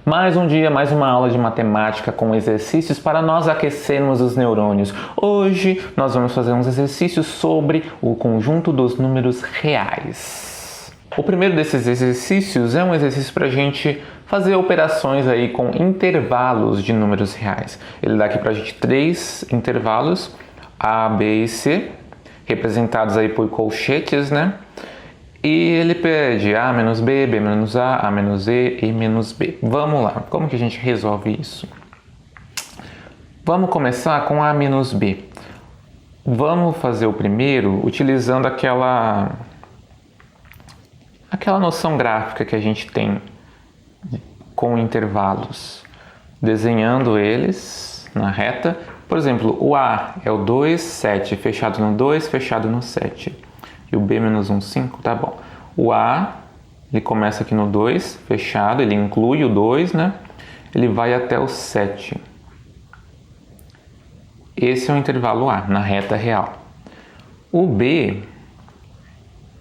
Mais um dia, mais uma aula de matemática com exercícios para nós aquecermos os neurônios. Hoje nós vamos fazer uns exercícios sobre o conjunto dos números reais. O primeiro desses exercícios é um exercício para a gente fazer operações aí com intervalos de números reais. Ele dá aqui para a gente três intervalos, A, B e C, representados aí por colchetes, né? E ele pede A menos B, B menos A menos E, E menos B. Vamos lá, como que a gente resolve isso? Vamos começar com A menos B. Vamos fazer o primeiro utilizando aquela noção gráfica que a gente tem com intervalos. Desenhando eles na reta. Por exemplo, o A é o 2, 7, fechado no 2, fechado no 7. E o B menos 1, 5, tá bom. O A, ele começa aqui no 2, fechado, ele inclui o 2, né? Ele vai até o 7. Esse é o intervalo A, na reta real. O B,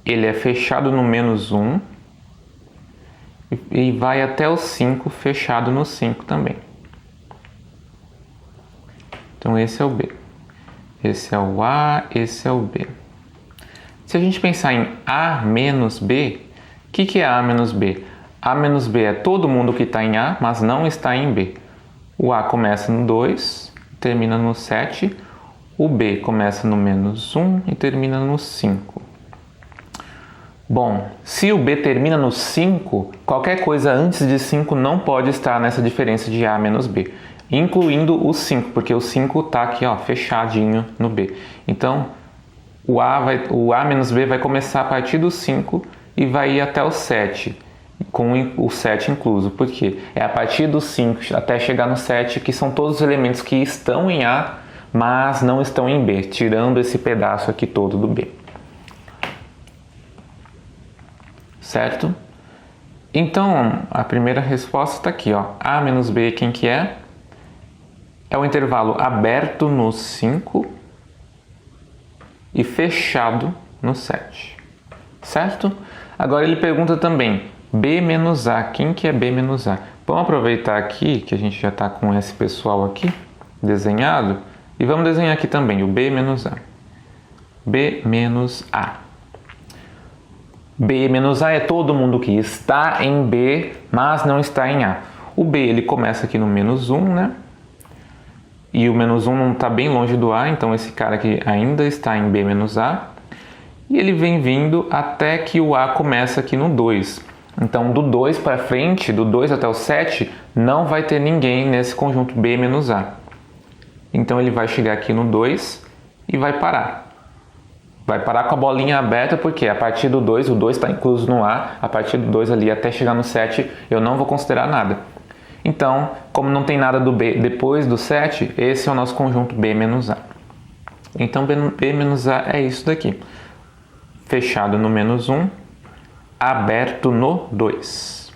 ele é fechado no menos 1 e vai até o 5, fechado no 5 também. Então esse é o B. Esse é o A, esse é o B. Se a gente pensar em A menos B, o que é A menos B? A menos B é todo mundo que está em A, mas não está em B. O A começa no 2, termina no 7. O B começa no menos 1 e termina no 5. Bom, se o B termina no 5, qualquer coisa antes de 5 não pode estar nessa diferença de A menos B, incluindo o 5, porque o 5 está aqui, ó, fechadinho no B. Então, o A menos B vai começar a partir do 5 e vai ir até o 7, com o 7 incluso. Por quê? É a partir do 5 até chegar no 7 que são todos os elementos que estão em A, mas não estão em B, tirando esse pedaço aqui todo do B. Certo? Então, a primeira resposta está aqui, ó. A menos B, quem que é? É o intervalo aberto no 5 e fechado no 7, certo? Agora ele pergunta também, B menos A, quem que é B menos A? Vamos aproveitar aqui, que a gente já está com esse pessoal aqui desenhado, e vamos desenhar aqui também o B menos A. B menos A. B menos A é todo mundo que está em B, mas não está em A. O B, ele começa aqui no menos 1, né? E o menos 1 não está bem longe do A, então esse cara aqui ainda está em B menos A. E ele vem vindo até que o A começa aqui no 2. Então, do 2 para frente, do 2 até o 7, não vai ter ninguém nesse conjunto B menos A. Então, ele vai chegar aqui no 2 e vai parar. Vai parar com a bolinha aberta, porque a partir do 2, o 2 está incluso no A, a partir do 2 ali até chegar no 7, eu não vou considerar nada. Então, como não tem nada do B depois do 7, esse é o nosso conjunto B menos A. Então, B menos A é isso daqui. Fechado no menos 1, aberto no 2.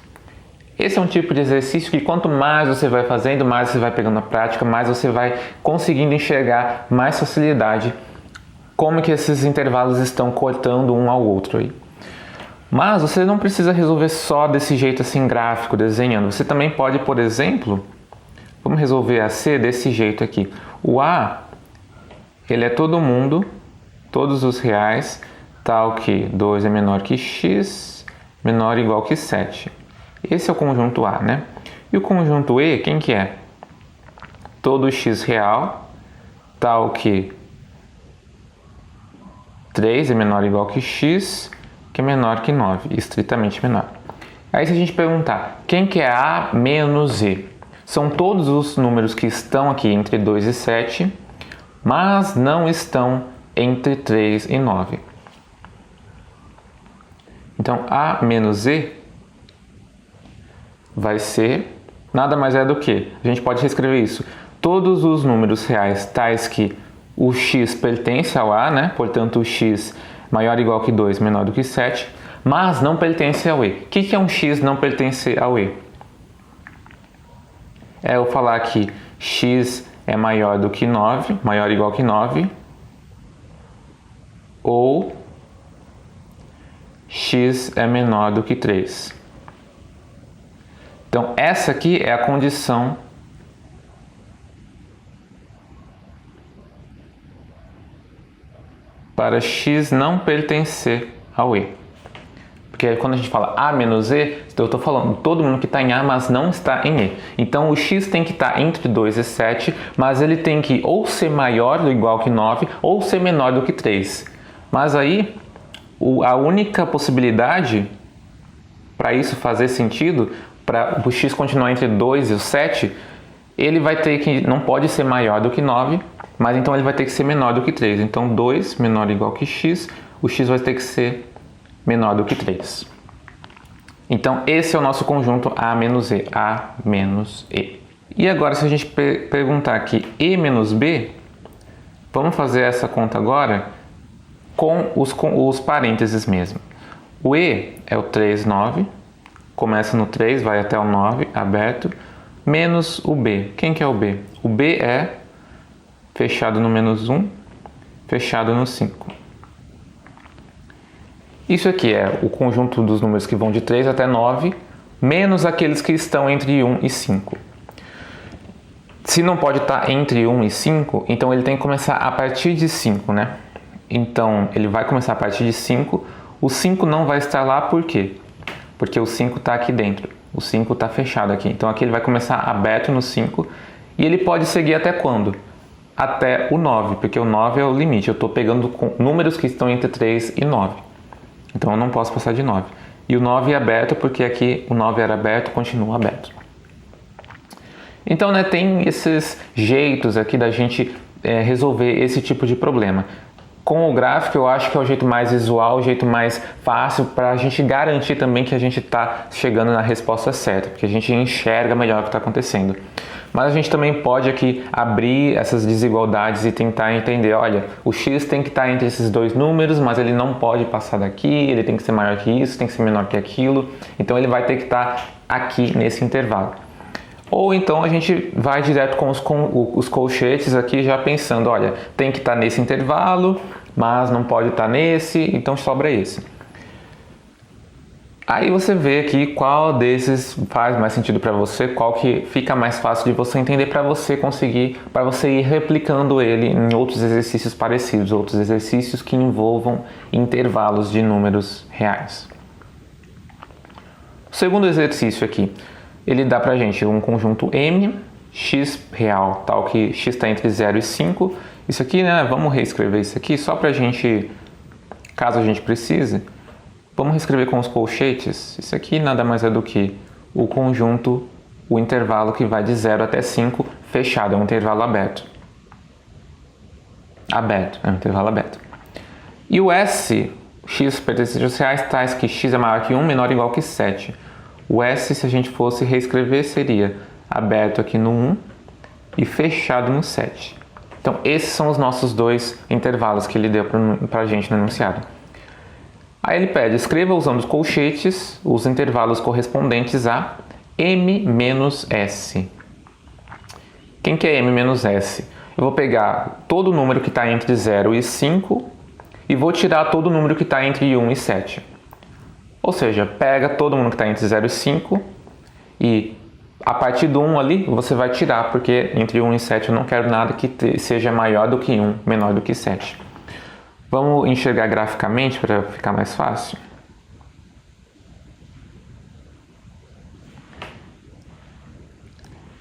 Esse é um tipo de exercício que quanto mais você vai fazendo, mais você vai pegando a prática, mais você vai conseguindo enxergar mais facilidade como que esses intervalos estão cortando um ao outro aí. Mas você não precisa resolver só desse jeito assim gráfico, desenhando. Você também pode, por exemplo, vamos resolver a C desse jeito aqui. O A, ele é todo mundo, todos os reais, tal que 2 é menor que x, menor ou igual que 7. Esse é o conjunto A, né? E o conjunto E, quem que é? Todo x real, tal que 3 é menor ou igual que x, que é menor que 9, estritamente menor. Aí se a gente perguntar, quem que é A menos E? São todos os números que estão aqui entre 2 e 7, mas não estão entre 3 e 9. Então, A menos E vai ser, nada mais é do que, a gente pode reescrever isso, todos os números reais tais que o x pertence ao A, né? Portanto, o x maior ou igual que 2, menor do que 7, mas não pertence ao E. O que é um x não pertence ao E? É eu falar que x é maior do que 9, maior ou igual que 9, ou x é menor do que 3. Então, essa aqui é a condição para x não pertencer ao E. Porque quando a gente fala A menos E, eu estou falando todo mundo que está em A, mas não está em E. Então, o x tem que estar entre 2 e 7, mas ele tem que ou ser maior ou igual que 9, ou ser menor do que 3. Mas aí, a única possibilidade para isso fazer sentido, para o x continuar entre 2 e o 7, ele vai ter que, não pode ser maior do que 9, mas então ele vai ter que ser menor do que 3. Então 2 menor ou igual que x, o x vai ter que ser menor do que 3. Então esse é o nosso conjunto A menos E, A menos E. E agora se a gente perguntar aqui E menos B, vamos fazer essa conta agora com os parênteses mesmo. O E é o 3, 9, começa no 3, vai até o 9, aberto, menos o B. Quem que é o B? O B é fechado no menos 1, fechado no 5. Isso aqui é o conjunto dos números que vão de 3 até 9, menos aqueles que estão entre 1 e 5. Se não pode estar entre 1 e 5, então ele tem que começar a partir de 5, né? Então, ele vai começar a partir de 5. O 5 não vai estar lá, por quê? Porque o 5 está aqui dentro. O 5 está fechado aqui. Então, aqui ele vai começar aberto no 5. E ele pode seguir até quando? Até o 9, porque o 9 é o limite. Eu estou pegando números que estão entre 3 e 9. Então, eu não posso passar de 9. E o 9 é aberto porque aqui o 9 era aberto, continua aberto. Então, né, tem esses jeitos aqui da gente resolver esse tipo de problema. Com o gráfico, eu acho que é o jeito mais visual, o jeito mais fácil para a gente garantir também que a gente está chegando na resposta certa, porque a gente enxerga melhor o que está acontecendo. Mas a gente também pode aqui abrir essas desigualdades e tentar entender, olha, o x tem que estar entre esses dois números, mas ele não pode passar daqui, ele tem que ser maior que isso, tem que ser menor que aquilo, então ele vai ter que estar aqui nesse intervalo. Ou então a gente vai direto com os colchetes aqui já pensando, olha, tem que estar nesse intervalo, mas não pode estar nesse, então sobra esse. Aí você vê aqui qual desses faz mais sentido para você, qual que fica mais fácil de você entender para você conseguir, para você ir replicando ele em outros exercícios parecidos, outros exercícios que envolvam intervalos de números reais. O segundo exercício aqui, ele dá pra gente um conjunto M, x real, tal que x está entre 0 e 5. Isso aqui, né, vamos reescrever isso aqui só pra gente, caso a gente precise. Vamos reescrever com os colchetes. Isso aqui nada mais é do que o conjunto, o intervalo que vai de 0 até 5, fechado, é um intervalo aberto. Aberto, é um intervalo aberto. E o S, x pertencente aos reais, tais que x é maior que 1, menor ou igual que 7. O S, se a gente fosse reescrever, seria aberto aqui no 1 e fechado no 7. Então, esses são os nossos dois intervalos que ele deu para a gente no enunciado. Aí ele pede, escreva usando os colchetes os intervalos correspondentes a M menos S. Quem que é M menos S? Eu vou pegar todo número que está entre 0 e 5 e vou tirar todo número que está entre 1 e 7. Ou seja, pega todo mundo que está entre 0 e 5 e a partir do 1 ali você vai tirar, porque entre 1 e 7 eu não quero nada que seja maior do que 1, menor do que 7. Vamos enxergar graficamente para ficar mais fácil?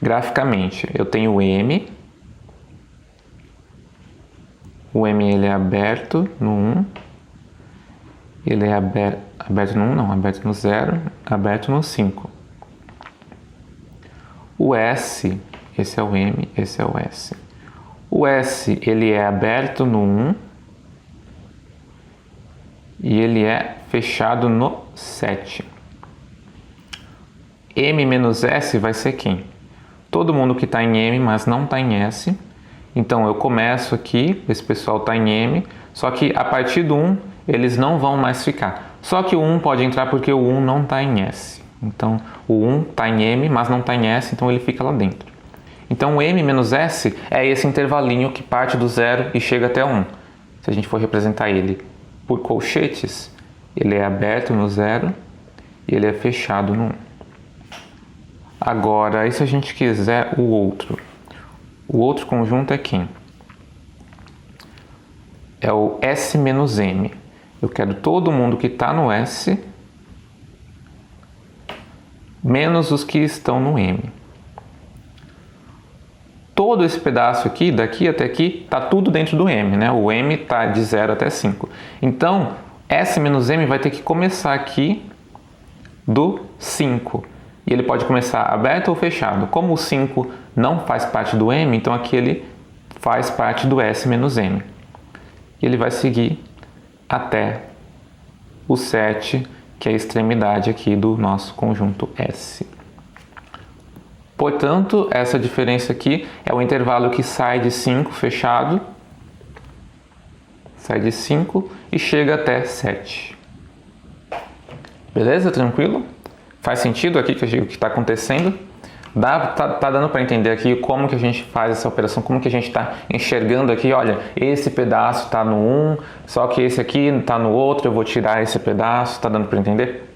Graficamente, eu tenho o M. O M ele é aberto no 1. Ele é aberto no 1, não, aberto no 0, aberto no 5. O S, esse é o M, esse é o S. O S, ele é aberto no 1 e ele é fechado no 7. M menos S vai ser quem? Todo mundo que está em M, mas não está em S. Então, eu começo aqui, esse pessoal está em M, só que a partir do 1, eles não vão mais ficar. Só que o 1 pode entrar porque o 1 não está em S. Então, o 1 está em M, mas não está em S, então ele fica lá dentro. Então, o M menos S é esse intervalinho que parte do 0 e chega até 1. Se a gente for representar ele por colchetes, ele é aberto no 0 e ele é fechado no 1. Agora, e se a gente quiser o outro? O outro conjunto é quem? É o S menos M. Eu quero todo mundo que está no S menos os que estão no M. Todo esse pedaço aqui, daqui até aqui, está tudo dentro do M, né? O M está de 0 até 5. Então, S menos M vai ter que começar aqui do 5. E ele pode começar aberto ou fechado. Como o 5 não faz parte do M, então aqui ele faz parte do S menos M. E ele vai seguir até o 7, que é a extremidade aqui do nosso conjunto S. Portanto, essa diferença aqui é o intervalo que sai de 5 fechado, sai de 5 e chega até 7. Beleza? Tranquilo? Faz sentido aqui o que está acontecendo? Tá dando para entender aqui como que a gente faz essa operação, como que a gente está enxergando aqui, olha, esse pedaço está no 1, só que esse aqui está no outro, eu vou tirar esse pedaço, tá dando para entender?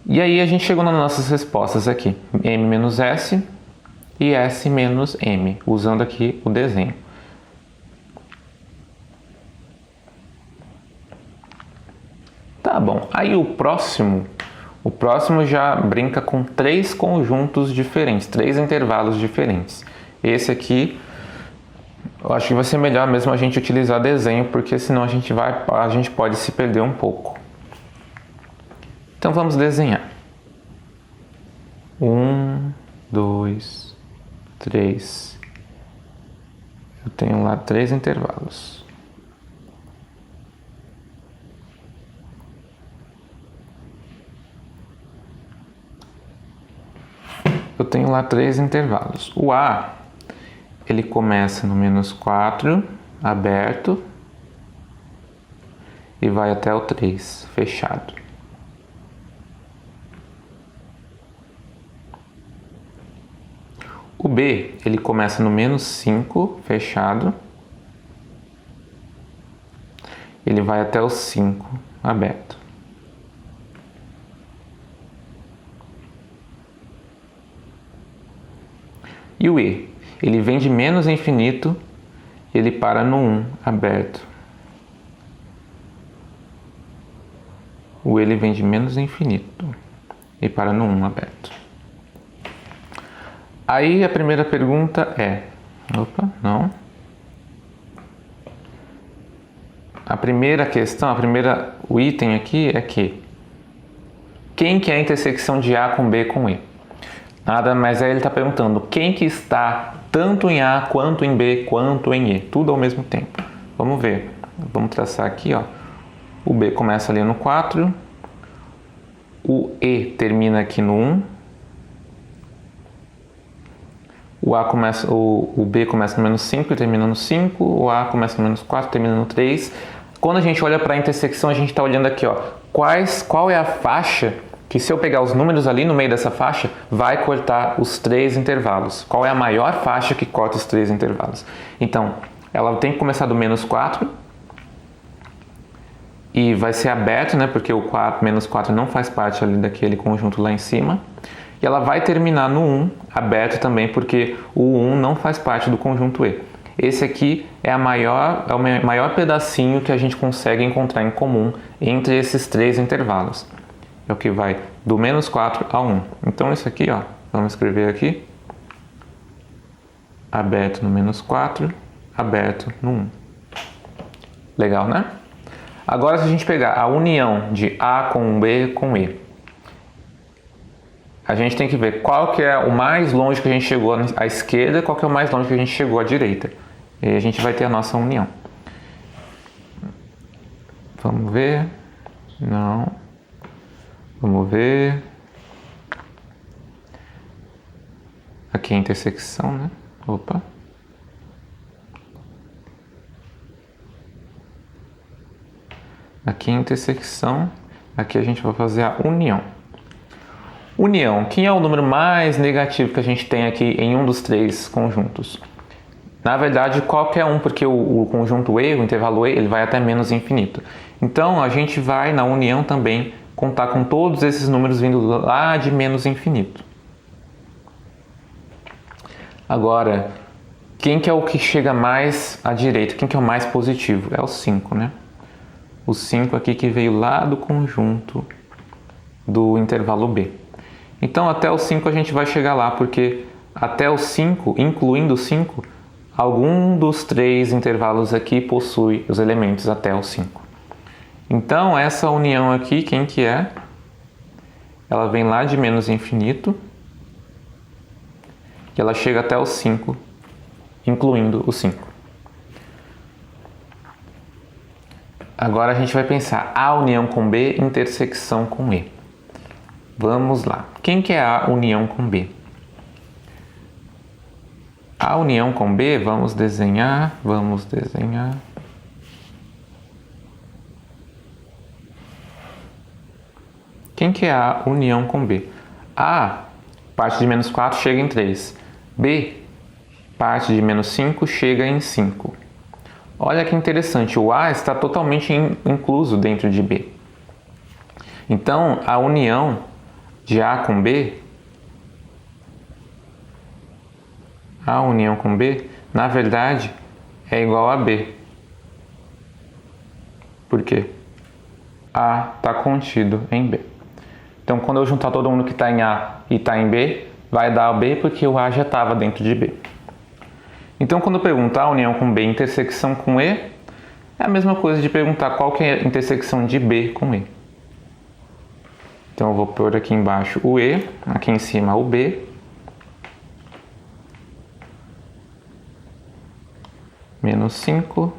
E aí a gente chegou nas nossas respostas aqui, M menos S e S menos M, usando aqui o desenho. Tá bom, aí o próximo já brinca com 3 conjuntos diferentes, 3 intervalos diferentes. Esse aqui, eu acho que vai ser melhor mesmo a gente utilizar desenho, porque senão a gente pode se perder um pouco. Então vamos desenhar. 1, 2, 3. Eu tenho lá 3 intervalos. Eu tenho lá 3 intervalos. O A, ele começa no menos 4, aberto, e vai até o 3, fechado. O B, ele começa no menos 5, fechado, ele vai até o 5, aberto. E o E, ele vem de menos infinito, ele para no 1, aberto. O E, ele vem de menos infinito e para no 1, aberto. Aí a primeira pergunta é... Opa, não. A primeira questão, o item aqui é que... Quem que é a intersecção de A com B com E? Nada, mas aí ele está perguntando quem que está tanto em A, quanto em B, quanto em E. Tudo ao mesmo tempo. Vamos ver. Vamos traçar aqui, ó. O B começa ali no 4. O E termina aqui no 1. O B começa no menos 5 e termina no 5. O A começa no menos 4 e termina no 3. Quando a gente olha para a intersecção, a gente está olhando aqui, ó. Qual é a faixa que, se eu pegar os números ali no meio dessa faixa, vai cortar os 3 intervalos? Qual é a maior faixa que corta os 3 intervalos? Então, ela tem que começar do menos 4 e vai ser aberto, né? Porque o menos 4 não faz parte ali daquele conjunto lá em cima. E ela vai terminar no 1, aberto também, porque o 1 não faz parte do conjunto E. Esse aqui é o maior pedacinho que a gente consegue encontrar em comum entre esses 3 intervalos. É o que vai do menos 4 a 1. Então, isso aqui, ó, vamos escrever aqui. Aberto no menos 4, aberto no 1. Legal, né? Agora, se a gente pegar a união de A com B com E, a gente tem que ver qual que é o mais longe que a gente chegou à esquerda e qual que é o mais longe que a gente chegou à direita. E aí a gente vai ter a nossa união. Vamos ver. Não. Vamos ver. Aqui é a intersecção, né? Opa. Aqui é a intersecção. Aqui a gente vai fazer a união. União. Quem é o número mais negativo que a gente tem aqui em um dos 3 conjuntos? Na verdade, qualquer um, porque o conjunto E, o intervalo E, ele vai até menos infinito. Então, a gente vai na união também contar com todos esses números vindo lá de menos infinito. Agora, quem que é o que chega mais à direita? Quem que é o mais positivo? É o 5, né? O 5 aqui que veio lá do conjunto do intervalo B. Então, até o 5 a gente vai chegar lá, porque até o 5, incluindo o 5, algum dos 3 intervalos aqui possui os elementos até o 5. Então, essa união aqui, quem que é? Ela vem lá de menos infinito e ela chega até o 5, incluindo o 5. Agora a gente vai pensar A união com B, intersecção com E. Vamos lá. Quem que é A união com B? A união com B, vamos desenhar. Quem que é A união com B? A, parte de menos 4, chega em 3. B, parte de menos 5, chega em 5. Olha que interessante, o A está totalmente incluso dentro de B. Então, a união de A com B, na verdade, é igual a B. Por quê? A está contido em B. Então, quando eu juntar todo mundo que está em A e está em B, vai dar B porque o A já estava dentro de B. Então, quando eu perguntar a união com B intersecção com E, é a mesma coisa de perguntar qual que é a intersecção de B com E. Então, eu vou pôr aqui embaixo o E, aqui em cima o B. Menos 5,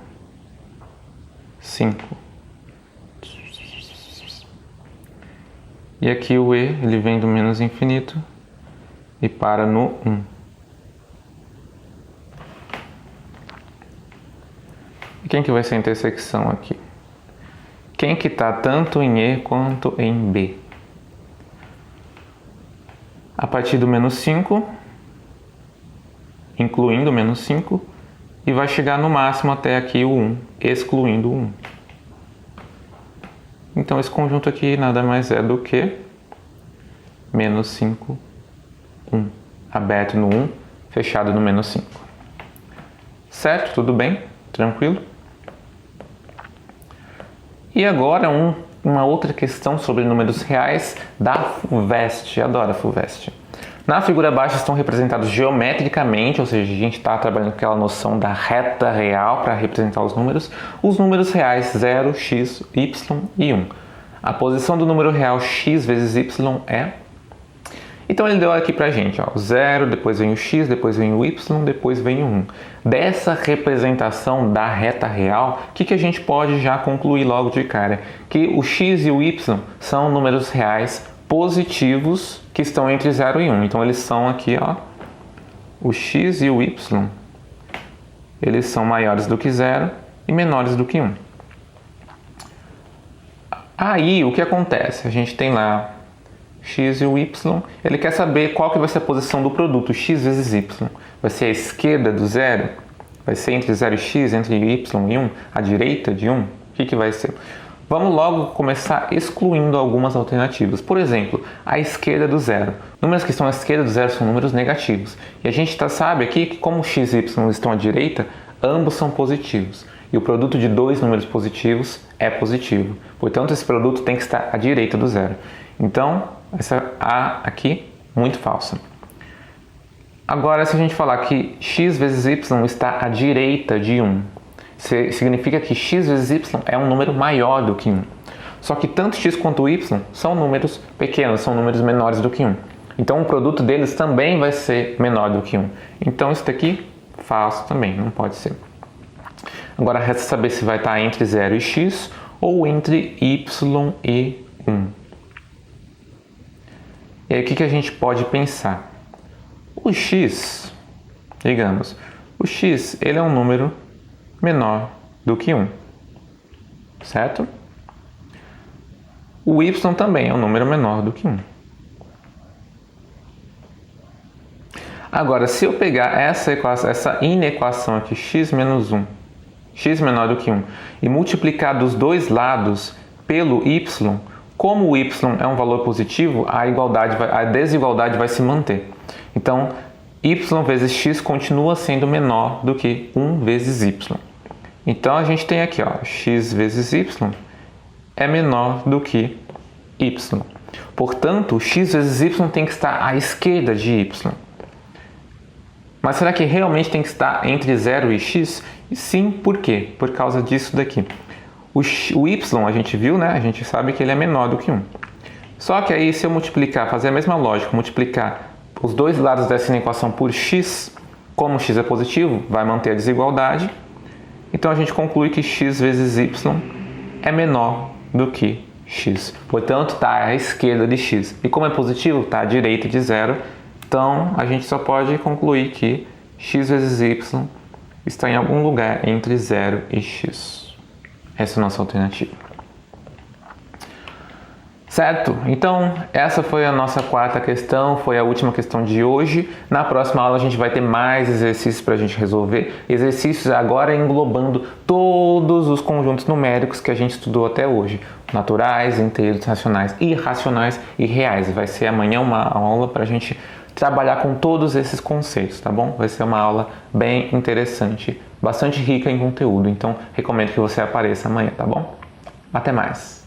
5. E aqui o E, ele vem do menos infinito e para no 1. E quem que vai ser a intersecção aqui? Quem que está tanto em E quanto em B? A partir do menos 5, incluindo o menos 5, e vai chegar no máximo até aqui o 1, excluindo o 1. Então esse conjunto aqui nada mais é do que menos 5, 1. Aberto no 1, fechado no menos 5. Certo? Tudo bem? Tranquilo? E agora uma outra questão sobre números reais da FUVEST. Adoro a FUVEST. Na figura abaixo estão representados geometricamente, ou seja, a gente está trabalhando com aquela noção da reta real para representar os números reais 0, x, y e 1. A posição do número real x vezes y é... Então ele deu aqui pra gente, ó, 0, depois vem o x, depois vem o y, depois vem o 1. Dessa representação da reta real, o que a gente pode já concluir logo de cara? Que o x e o y são números reais positivos que estão entre 0 e 1. Então eles são aqui, ó, o x e o y, eles são maiores do que 0 e menores do que 1. Aí o que acontece? A gente tem lá x e o y, ele quer saber qual que vai ser a posição do produto, x vezes y. Vai ser a esquerda do 0? Vai ser entre 0 e x, entre y e 1? A direita de 1? O que vai ser? Vamos logo começar excluindo algumas alternativas. Por exemplo, a esquerda do 0. Números que estão à esquerda do 0 são números negativos. E a gente sabe aqui que como x e y estão à direita, ambos são positivos. E o produto de dois números positivos é positivo. Portanto, esse produto tem que estar à direita do 0. Então, essa A aqui, muito falsa. Agora, se a gente falar que x vezes y está à direita de 1, significa que x vezes y é um número maior do que 1. Só que tanto x quanto y são números pequenos, são números menores do que 1. Então, o produto deles também vai ser menor do que 1. Então, isso daqui, falso também, não pode ser. Agora, resta saber se vai estar entre 0 e x ou entre y e 1. E aí, o que a gente pode pensar? O x, digamos, o x ele é um número menor do que 1, certo? O y também é um número menor do que 1. Agora, se eu pegar essa inequação aqui, x menos 1, x menor do que 1, e multiplicar dos dois lados pelo y, Como o y é um valor positivo, a desigualdade vai se manter. Então, y vezes x continua sendo menor do que 1 vezes y. Então, a gente tem aqui, ó, x vezes y é menor do que y. Portanto, x vezes y tem que estar à esquerda de y. Mas será que realmente tem que estar entre 0 e x? Sim, por quê? Por causa disso daqui. O y, a gente viu, né? A gente sabe que ele é menor do que 1. Só que aí, se eu multiplicar, fazer a mesma lógica, multiplicar os dois lados dessa equação por x, como x é positivo, vai manter a desigualdade. Então, a gente conclui que x vezes y é menor do que x. Portanto, está à esquerda de x. E como é positivo, está à direita de 0. Então, a gente só pode concluir que x vezes y está em algum lugar entre 0 e x. Essa é a nossa alternativa. Certo? Então, essa foi a nossa quarta questão, foi a última questão de hoje. Na próxima aula a gente vai ter mais exercícios para a gente resolver. Exercícios agora englobando todos os conjuntos numéricos que a gente estudou até hoje. Naturais, inteiros, racionais, irracionais e reais. Vai ser amanhã uma aula para a gente trabalhar com todos esses conceitos, tá bom? Vai ser uma aula bem interessante, bastante rica em conteúdo. Então, recomendo que você apareça amanhã, tá bom? Até mais!